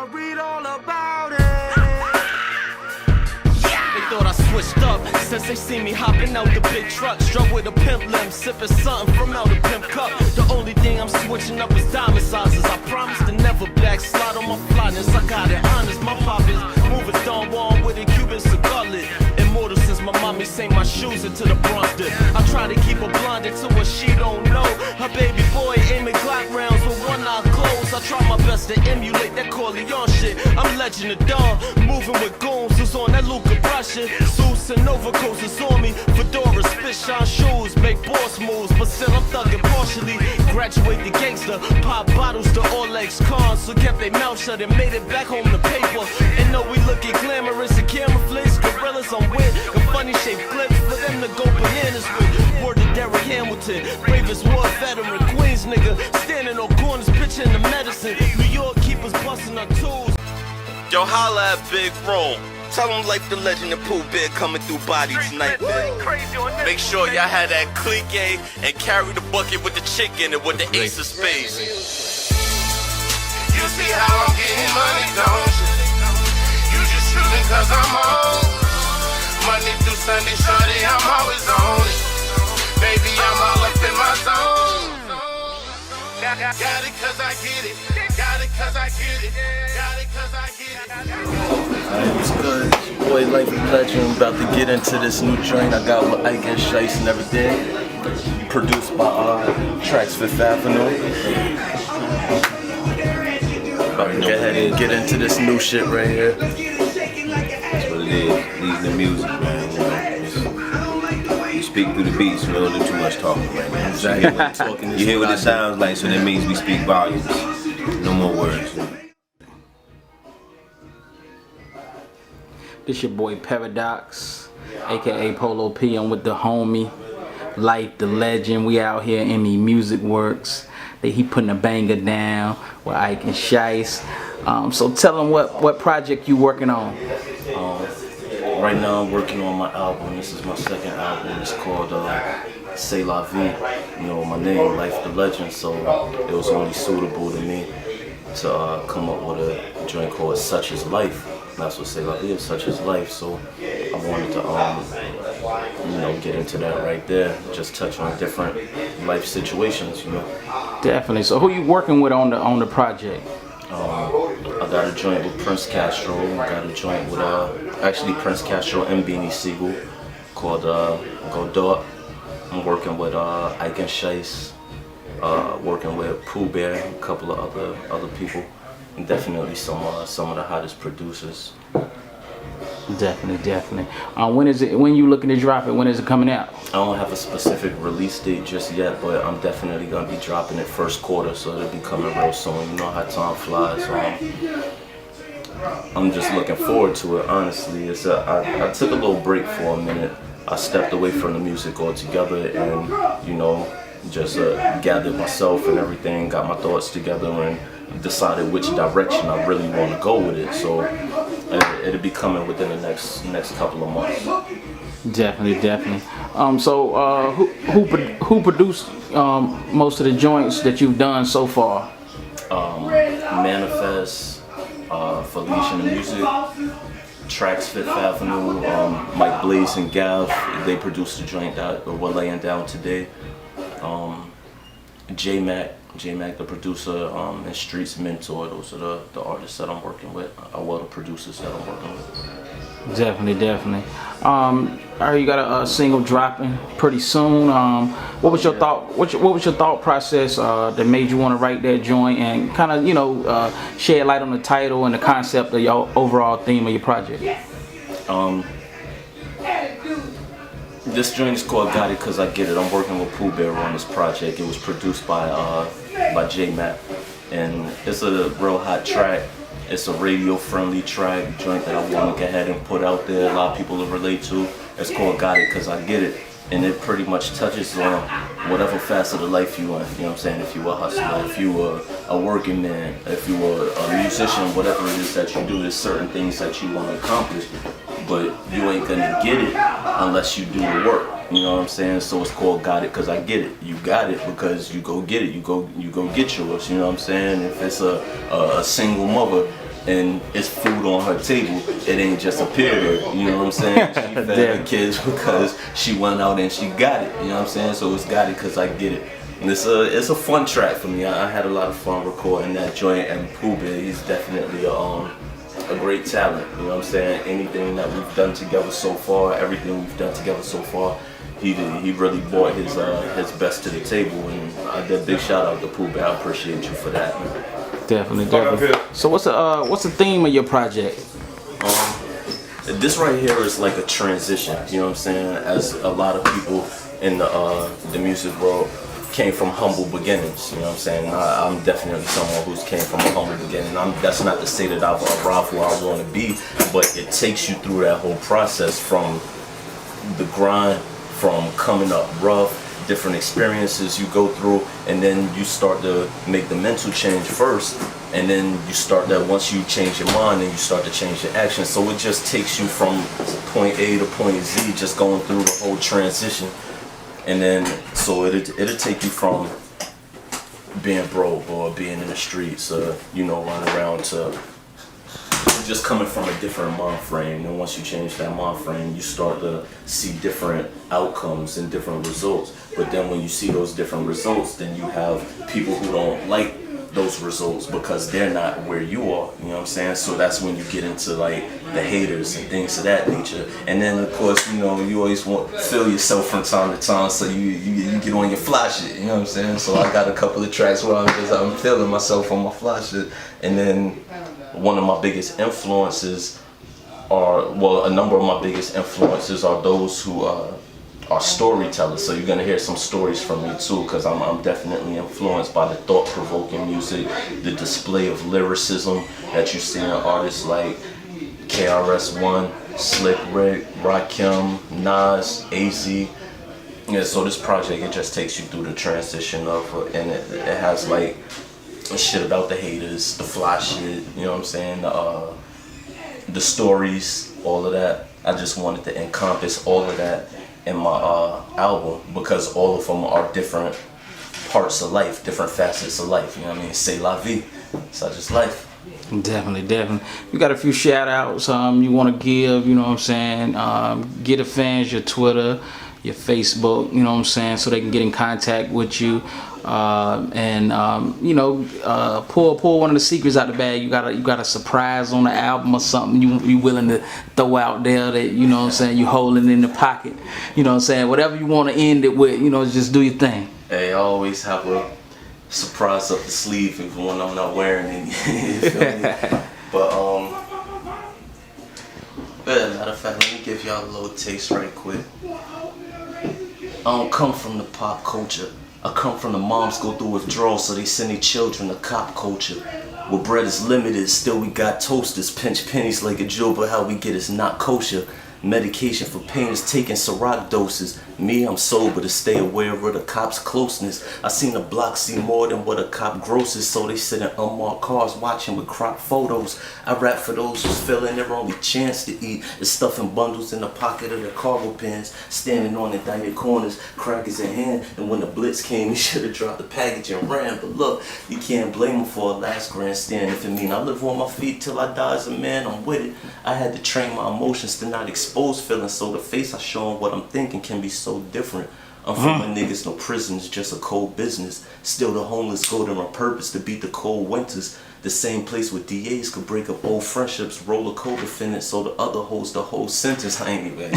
wanna read all about it. They thought I switched up since they see me hopping out the big truck. Struck with a pimp limb, sipping something from out a pimp cup. The only thing I'm switching up is diamond sizes. I promise to never backslide on my flyness. I got it honest, my pop is moving Don Juan with a Cuban cigar lit. Immortal since my mommy sang my shoes into the Bronx dip. I try to keep her blinded to what she don't know. Her baby boy aiming Glock rounds with one eye closed. I try my best to emulate that Corleone shit. I'm legend of Dawn, moving with goons who's on that Luca Brushin. Suits and overcoats is on me. Fedora, spit shine shoes, make boss moves, but still I'm thugging partially. Graduate the gangster, pop bottles to all ex-cons, so kept their mouth shut and made it back home to paper. And know we looking glamorous and camera flicks, gorillas I'm with, the funny shaped clips for them to go bananas with. Word to Derrick Hamilton, bravest war veteran, Queens nigga, standing on corners, pitching the medicine. New York keepers busting our tools. Yo, holla at Big Rome. Tell them like the legend of Pooh Bear coming through body tonight, man. Make sure y'all had that clique and carry the bucket with the chick in it with the ace of spades. You see how I'm getting money, don't you? You just shooting cause I'm on. Monday through Sunday, shorty, I'm always on it. Baby, I'm all up in my zone. Got it cause I get it. Got it cause I get it. Got it cause I get it. Alright, what's good? It's your boy Life of Legend. About to get into this new joint I got with Ike and Shice and everything. Produced by Tracks Fifth Avenue. About to go ahead and get into this new shit right here. That's what it is. Leave the music, man. You speak through the beats. We don't do too much talking right now. Exactly. You hear what it sounds like, so that means we speak volumes. No more words. This your boy Paradox, aka Polo P. I'm with the homie Life the Legend. We out here in the Music Works. He putting a banger down with Ike and Shice. So tell them what project you working on. Right now I'm working on my album. This is my second album. It's called C'est La Vie. You know, my name, Life the Legend, so it was only suitable to me to come up with a joint called Such Is Life. That's what C'est La Vie is, Such Is Life. So I wanted to, you know, get into that right there. Just touch on different life situations, you know. Definitely. So who you working with on the project? I got a joint with Prince Castro. I got a joint with actually Prince Castro and Beanie Siegel called Godot. I'm working with Ike and Shice, working with Pooh Bear, a couple of other people, and definitely some of the hottest producers. Definitely. When you looking to drop it? When is it coming out? I don't have a specific release date just yet, but I'm definitely gonna be dropping it first quarter, so it'll be coming real soon. You know how time flies. I'm just looking forward to it. Honestly, I took a little break for a minute. I stepped away from the music altogether, and you know, just gathered myself and everything, got my thoughts together, and decided which direction I really want to go with it. So it'll be coming within the next couple of months. Definitely. So who produced most of the joints that you've done so far? Manifest, Felicia Music, Tracks Fifth Avenue, Mike Blaze and Gav, they produced the joint that we're laying down today. J-Mac, the producer, and Streets Mentor, those are the artists that I'm working with, the producers that I'm working with. Definitely. I heard you got a single dropping pretty soon. What was your thought? What was your thought process that made you want to write that joint and kind of, you know, shed light on the title and the concept of your overall theme of your project? This joint is called Got It Cause I Get It. I'm working with Pooh Bear on this project. It was produced by J-Mac, and it's a real hot track. It's a radio-friendly track, joint that I want to go ahead and put out there. A lot of people will relate to. It's called Got It Cause I Get It, and it pretty much touches on whatever facet of life you in. You know what I'm saying? If you a hustler, if you a working man, if you a musician, whatever it is that you do, there's certain things that you want to accomplish, but you ain't gonna get it unless you do the work. You know what I'm saying? So it's called Got It Cause I Get It. You got it because you go get it. You go get yours. You know what I'm saying? If it's a single mother, and it's food on her table, it ain't just appear there. You know what I'm saying? She fed her kids because she went out and she got it. You know what I'm saying? So it's got it because I get it. And it's a fun track for me. I had a lot of fun recording that joint, and Pooh Bear, he's definitely a great talent. You know what I'm saying? Anything that we've done together so far, everything we've done together so far, he really brought his best to the table, and I did a big shout out to Pooh Bear. I appreciate you for that, man. Definitely. So what's the theme of your project? This right here is like a transition. You know what I'm saying? As a lot of people in the music world came from humble beginnings. You know what I'm saying? I'm definitely someone who's came from a humble beginning. That's not to say that I've arrived where I want to be, but it takes you through that whole process from the grind, from coming up rough, different experiences you go through, and then you start to make the mental change first, and then you start that once you change your mind, and you start to change your actions. So it just takes you from point A to point Z, just going through the whole transition. And then, so it'll take you from being broke or being in the streets, you know, running around, to just coming from a different mind frame. And once you change that mind frame, you start to see different outcomes and different results. But then when you see those different results, then you have people who don't like those results because they're not where you are, you know what I'm saying? So that's when you get into like the haters and things of that nature. And then of course, you know, you always want to feel yourself from time to time, so you get on your fly shit, you know what I'm saying? So I got a couple of tracks where I'm feeling myself on my fly shit. And then one of my biggest influences are, well, a number of my biggest influences are those who are storytellers. So you're gonna hear some stories from me too, because I'm definitely influenced by the thought-provoking music, the display of lyricism that you see in artists like KRS-One, Slick Rick, Rakim, Nas, AZ. Yeah, so this project, it just takes you through the transition of, and it has like shit about the haters, the fly shit, you know what I'm saying, the stories, all of that. I just wanted to encompass all of that in my album, because all of them are different parts of life, different facets of life, you know what I mean? C'est la vie, such is life. Definitely. You got a few shout outs you want to give, you know what I'm saying? Get the fans your Twitter, your Facebook, you know what I'm saying, so they can get in contact with you. You know, pull one of the secrets out the bag. You got a surprise on the album or something you willing to throw out there that, you know what I'm saying, you holding in the pocket. You know what I'm saying? Whatever you want to end it with, you know, just do your thing. Hey, I always have a surprise up the sleeve even when I'm not wearing any. You feel me? But matter of fact, let me give y'all a little taste right quick. I don't come from the pop culture. I come from the moms go through withdrawal, so they send their children to cop culture. Where bread is limited, still we got toasters, pinch pennies like a jewel, but how we get is not kosher. Medication for pain is taking Ciroc doses. Me, I'm sober to stay aware of the cops' closeness. I seen the block see more than what a cop grosses, so they sit in unmarked cars watching with crop photos. I rap for those who's feeling their only chance to eat is stuffing bundles in the pocket of their cargo pants, standing on the diet corners, crackers in hand. And when the blitz came, he should have dropped the package and ran. But look, you can't blame him for a last grandstand. If it mean I live on my feet till I die as a man, I'm with it. I had to train my emotions to not expose feelings, so the face I show 'em what I'm thinking can be so different. I'm from my niggas, no prisons, just a cold business. Still the homeless go there on purpose to beat the cold winters. The same place where DAs could break up old friendships, roll a co-defendant so the other holds the whole sentence. I ain't even